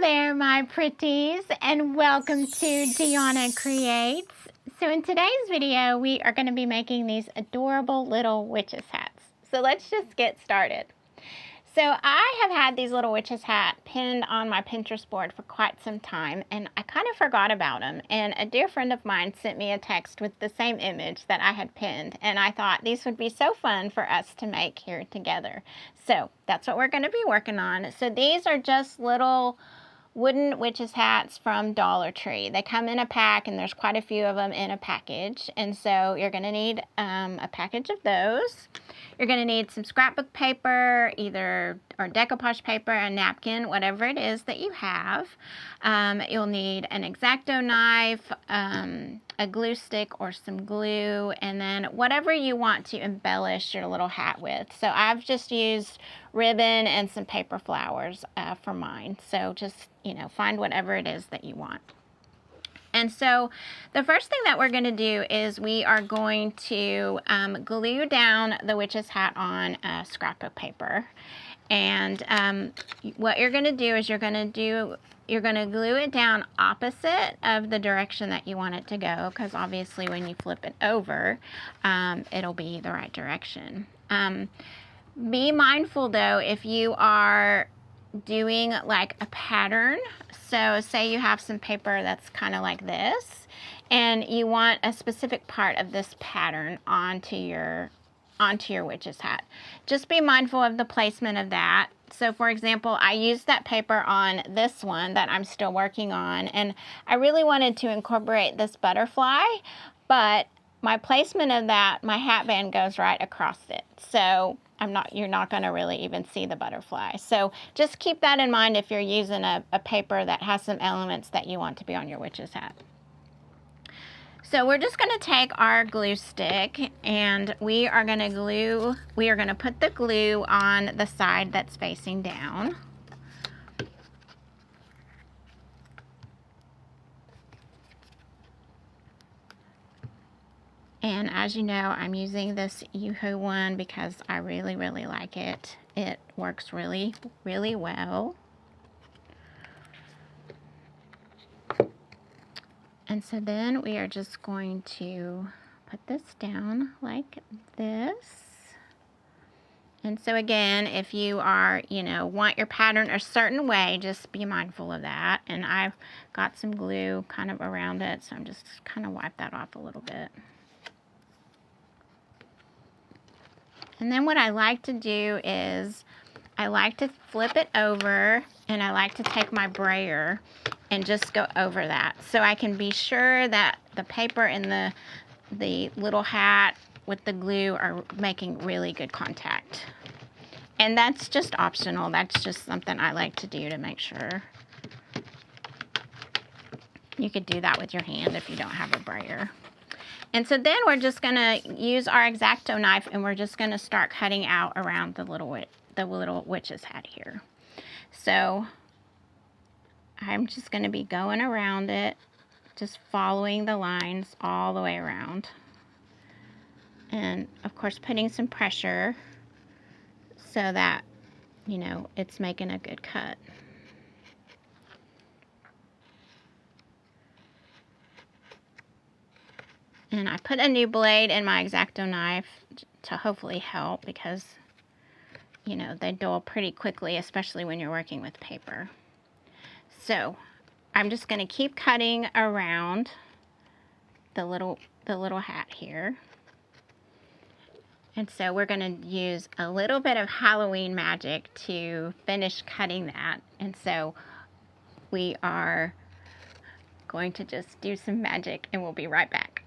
there, my pretties, and welcome to Dionea Creates. So in today's video, we are going to be making these adorable little witches hats. So let's just get started. So I have had these little witches hat pinned on my Pinterest board for quite some time, and I kind of forgot about them. And a dear friend of mine sent me a text with the same image that I had pinned, and I thought these would be so fun for us to make here together. So that's what we're going to be working on. So these are just little wooden witches hats from Dollar Tree. They come in a pack, and there's quite a few of them in a package. And so you're going to need a package of those. You're going to need some scrapbook paper, or decoupage paper, a napkin, whatever it is that you have. You'll need an X-Acto knife, a glue stick or some glue, and then whatever you want to embellish your little hat with. So I've just used ribbon and some paper flowers for mine. So just, find whatever it is that you want. And so the first thing that we're going to do is we are going to glue down the witch's hat on scrapbook paper. And what you're going to do is you're going to glue it down opposite of the direction that you want it to go, because obviously when you flip it over, it'll be the right direction. Be mindful though, if you are doing like a pattern, so say you have some paper that's kind of like this, and you want a specific part of this pattern onto your witch's hat. Just be mindful of the placement of that. So for example, I used that paper on this one that I'm still working on, and I really wanted to incorporate this butterfly, but my placement of that, my hat band goes right across it. So you're not going to really even see the butterfly. So just keep that in mind if you're using a paper that has some elements that you want to be on your witch's hat. So we're just going to take our glue stick, and we are going to put the glue on the side that's facing down. And as you know, I'm using this Yoo-Hoo one because I really, really like it. It works really, really well. And so then we are just going to put this down like this. And so again, if you are, want your pattern a certain way, just be mindful of that. And I've got some glue kind of around it, so I'm just kind of wipe that off a little bit. And then what I like to do is I like to flip it over, and I like to take my brayer and just go over that, so I can be sure that the paper and the little hat with the glue are making really good contact. And that's just optional. That's just something I like to do to make sure. You could do that with your hand if you don't have a brayer. And so then we're just going to use our X-Acto knife, and we're just going to start cutting out around the little witch's hat here. So I'm just going to be going around it, just following the lines all the way around. And of course putting some pressure so that, it's making a good cut. And I put a new blade in my X-Acto knife to hopefully help, because, they dull pretty quickly, especially when you're working with paper. So I'm just going to keep cutting around the little hat here. And so we're going to use a little bit of Halloween magic to finish cutting that. And so we are going to just do some magic, and we'll be right back.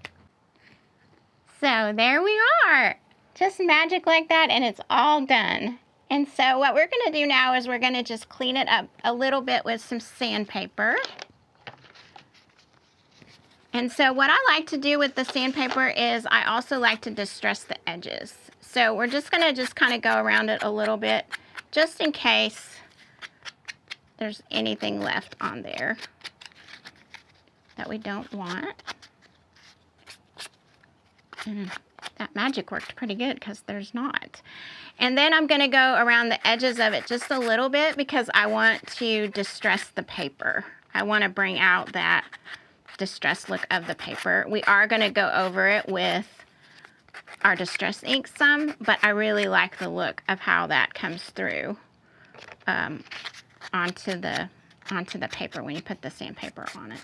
So there we are, just magic like that, and it's all done. And so what we're going to do now is we're going to just clean it up a little bit with some sandpaper. And so what I like to do with the sandpaper is I also like to distress the edges. So we're just going to kind of go around it a little bit, just in case there's anything left on there that we don't want. And that magic worked pretty good, because there's not. And then I'm going to go around the edges of it just a little bit because I want to distress the paper. I want to bring out that distressed look of the paper. We are going to go over it with our distress ink some, but I really like the look of how that comes through onto the paper when you put the sandpaper on it.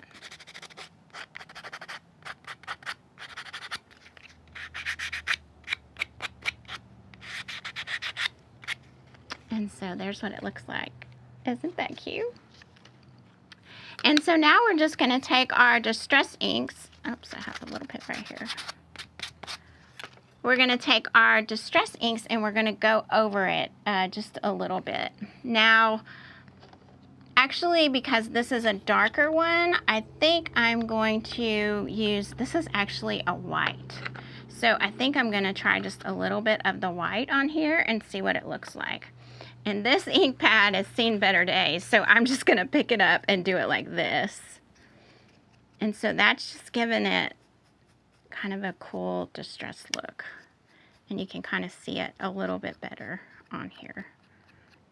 And so there's what it looks like. Isn't that cute? And so now we're just going to take our distress inks. Oops, I have a little bit right here. We're going to take our distress inks and we're going to go over it just a little bit. Now, actually, because this is a darker one, I think I'm going to use, this is actually a white. So I think I'm going to try just a little bit of the white on here and see what it looks like. And this ink pad has seen better days, so I'm just going to pick it up and do it like this. And so that's just giving it kind of a cool distressed look. And you can kind of see it a little bit better on here.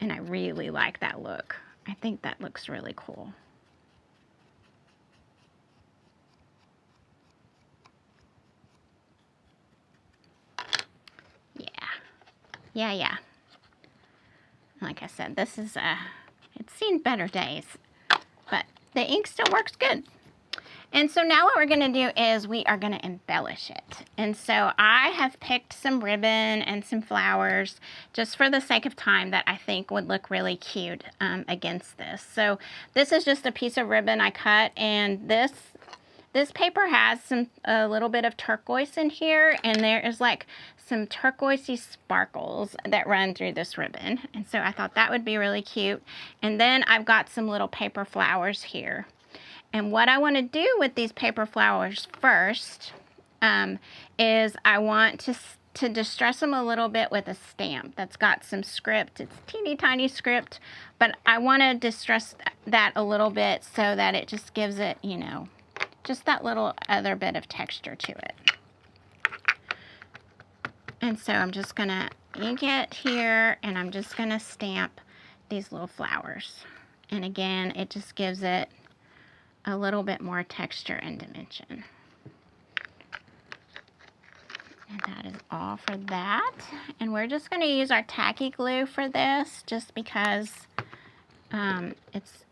And I really like that look. I think that looks really cool. Yeah. Like I said, this is it's seen better days, but the ink still works good. And so now what we're going to do is we are going to embellish it. And so I have picked some ribbon and some flowers just for the sake of time that I think would look really cute against this. So this is just a piece of ribbon I cut, and this paper has a little bit of turquoise in here, and there is like some turquoisey sparkles that run through this ribbon. And so I thought that would be really cute. And then I've got some little paper flowers here. And what I want to do with these paper flowers first is I want to distress them a little bit with a stamp that's got some script. It's teeny tiny script, but I want to distress that a little bit so that it just gives it, you know, just that little other bit of texture to it. And so I'm just going to ink it here, and I'm just going to stamp these little flowers. And again, it just gives it a little bit more texture and dimension. And that is all for that. And we're just going to use our tacky glue for this just because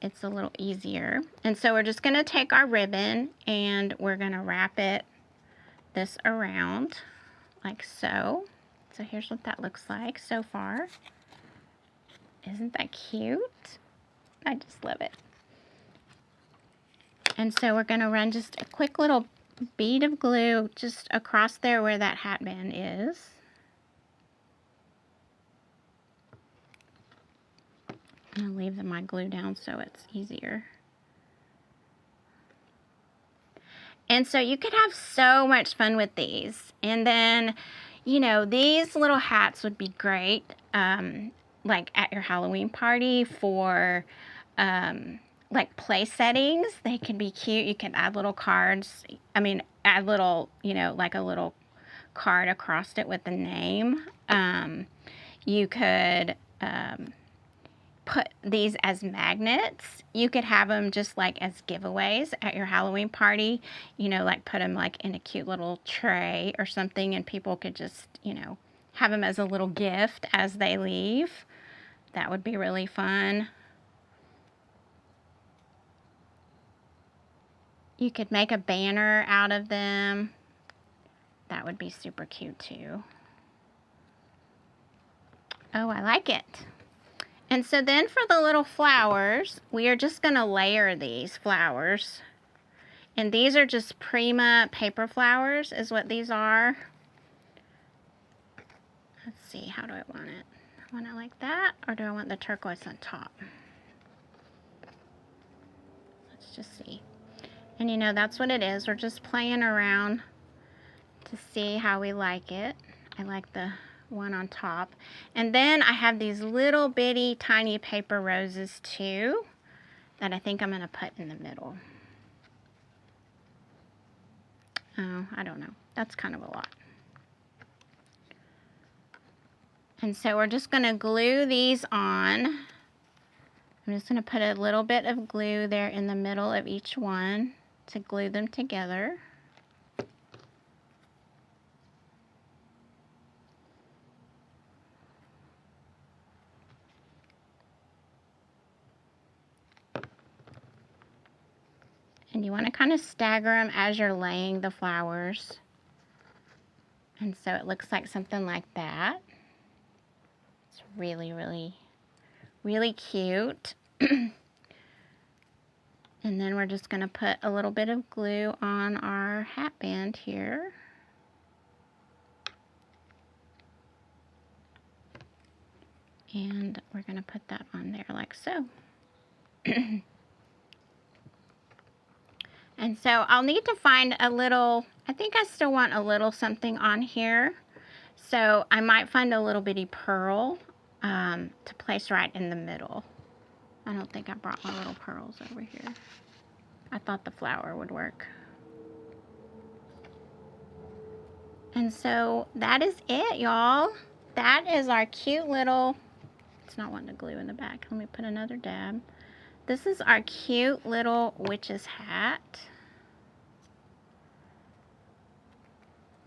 it's a little easier. And so we're just going to take our ribbon and we're going to wrap this around like so. So here's what that looks like so far. Isn't that cute? I just love it. And so we're going to run just a quick little bead of glue just across there where that hat band is. I'm going to leave my glue down so it's easier. And so you could have so much fun with these. And then, you know, these little hats would be great, like at your Halloween party for, like play settings. They can be cute. You can add little cards. I mean, add little, you know, like a little card across it with the name. You could, put these as magnets. You could have them just like as giveaways at your Halloween party, you know, like put them like in a cute little tray or something, and people could just, you know, have them as a little gift as they leave. That would be really fun. You could make a banner out of them. That would be super cute too. Oh, I like it. And so then for the little flowers, we are just going to layer these flowers. And these are just Prima paper flowers is what these are. Let's see, how do I want it? I want it like that, or do I want the turquoise on top? Let's just see. And you know, that's what it is. We're just playing around to see how we like it. I like the one on top. And then I have these little bitty tiny paper roses too that I think I'm going to put in the middle. Oh, I don't know. That's kind of a lot. And so we're just going to glue these on. I'm just going to put a little bit of glue there in the middle of each one to glue them together. And you want to kind of stagger them as you're laying the flowers. And so it looks like something like that. It's really, really, really cute. And then we're just going to put a little bit of glue on our hat band here. And we're going to put that on there like so. And so I'll need to find a little, I think I still want a little something on here. So I might find a little bitty pearl to place right in the middle. I don't think I brought my little pearls over here. I thought the flower would work. And so that is it, y'all. That is our cute little, it's not wanting to glue in the back. Let me put another dab. This is our cute little witch's hat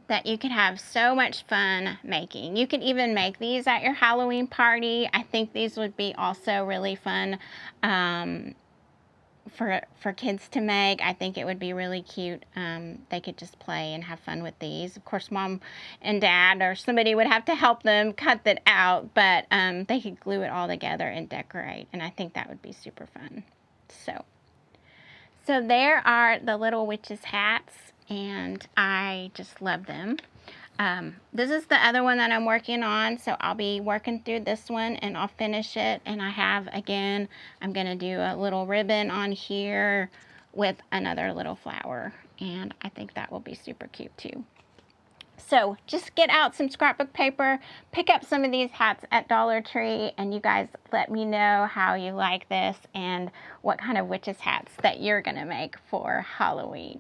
that you could have so much fun making. You could even make these at your Halloween party. I think these would be also really fun for kids to make. I think it would be really cute. They could just play and have fun with these. Of course, mom and dad or somebody would have to help them cut that out, but they could glue it all together and decorate, and I think that would be super fun. So there are the little witches hats, and I just love them. This is the other one that I'm working on, so I'll be working through this one and I'll finish it. And I have, again, I'm going to do a little ribbon on here with another little flower, and I think that will be super cute too. So just get out some scrapbook paper, pick up some of these hats at Dollar Tree, and you guys let me know how you like this and what kind of witches hats that you're going to make for Halloween.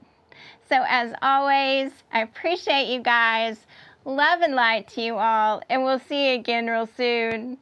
So as always, I appreciate you guys. Love and light to you all, and we'll see you again real soon.